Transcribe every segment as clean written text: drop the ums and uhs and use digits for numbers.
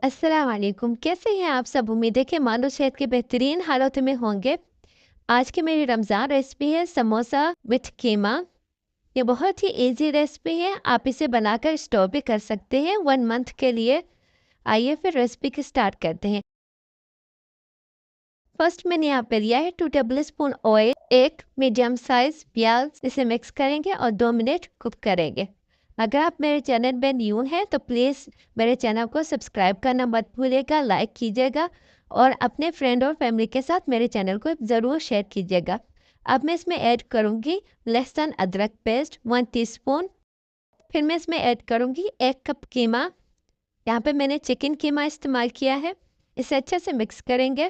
अस्सलाम वालेकुम। कैसे हैं आप सब? उम्मीद है कि मानो सेहत के बेहतरीन हालात में होंगे। आज की मेरी रमज़ान रेसिपी है समोसा विथ कीमा। ये बहुत ही इजी रेसिपी है, आप इसे बनाकर स्टोर भी कर सकते हैं 1 मंथ के लिए। आइए फिर रेसिपी की स्टार्ट करते हैं। फर्स्ट मैंने यहाँ पे लिया है 2 टेबल स्पून ऑयल, एक मीडियम साइज प्याज, इसे मिक्स करेंगे और 2 मिनट कुक करेंगे। अगर आप मेरे चैनल में न्यू हैं तो प्लीज़ मेरे चैनल को सब्सक्राइब करना मत भूलिएगा, लाइक कीजिएगा और अपने फ्रेंड और फैमिली के साथ मेरे चैनल को ज़रूर शेयर कीजिएगा। अब मैं इसमें ऐड करूँगी लहसुन अदरक पेस्ट 1 टीस्पून। फिर मैं इसमें ऐड करूँगी 1 कप कीमा। यहाँ पे मैंने चिकन कीमा इस्तेमाल किया है। इसे अच्छे से मिक्स करेंगे।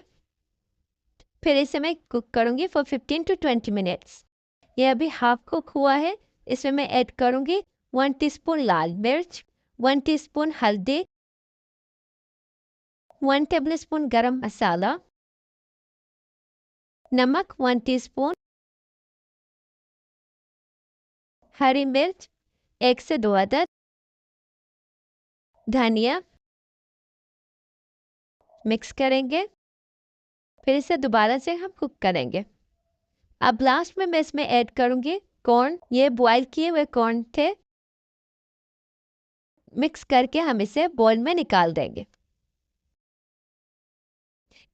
फिर इसे मैं कुक करूँगी फॉर 15 टू 20 मिनट्स। ये अभी हाफ कुक हुआ है। इसमें मैं ऐड करूँगी 1 टीस्पून लाल मिर्च, 1 टीस्पून हल्दी, 1 टेबलस्पून गरम मसाला, नमक 1 टीस्पून, हरी मिर्च 1 से 2 अदद, धनिया मिक्स करेंगे। फिर इसे दोबारा से हम कुक करेंगे। अब लास्ट में मैं इसमें ऐड करूँगी कॉर्न। ये बॉयल किए हुए कॉर्न थे। मिक्स करके हम इसे बोल में निकाल देंगे।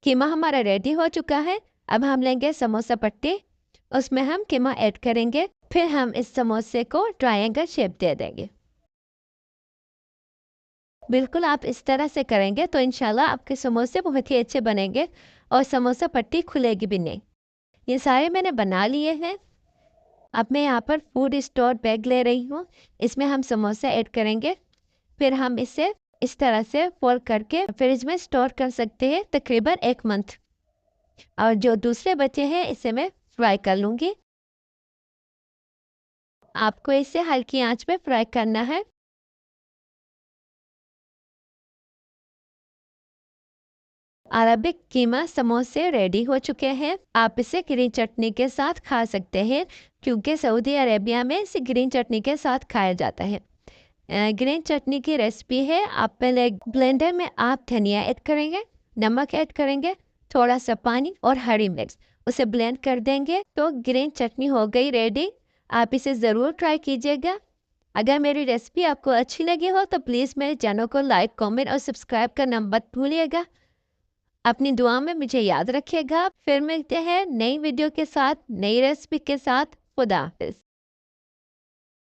कीमा हमारा रेडी हो चुका है। अब हम लेंगे समोसा पट्टी, उसमें हम कीमा ऐड करेंगे। फिर हम इस समोसे को ट्रायंगल शेप दे देंगे। बिल्कुल आप इस तरह से करेंगे तो इंशाल्लाह आपके समोसे बहुत ही अच्छे बनेंगे और समोसा पट्टी खुलेगी भी नहीं। ये सारे मैंने बना लिए हैं। अब मैं यहाँ पर फूड स्टोर बैग ले रही हूँ। इसमें हम समोसा ऐड करेंगे। फिर हम इसे इस तरह से फोल्ड करके फ्रिज में स्टोर कर सकते हैं तकरीबन 1 मंथ। और जो दूसरे बचे हैं इसे मैं फ्राई कर लूँगी। आपको इसे हल्की आंच पे फ्राई करना है। अरबिक कीमा समोसे रेडी हो चुके हैं। आप इसे ग्रीन चटनी के साथ खा सकते हैं क्योंकि सऊदी अरेबिया में इसे ग्रीन चटनी के साथ खाया जाता है। ग्रीन चटनी की रेसिपी है। आप पहले ब्लेंडर में आप धनिया ऐड करेंगे, नमक ऐड करेंगे, थोड़ा सा पानी और हरी मिर्च, उसे ब्लेंड कर देंगे तो ग्रीन चटनी हो गई रेडी। आप इसे ज़रूर ट्राई कीजिएगा। अगर मेरी रेसिपी आपको अच्छी लगी हो तो प्लीज़ मेरे चैनल को लाइक, कमेंट और सब्सक्राइब करना मत भूलिएगा। अपनी दुआ में मुझे याद रखिएगा। फिर मिलते हैं नई वीडियो के साथ, नई रेसिपी के साथ। खुदा हाफिज़।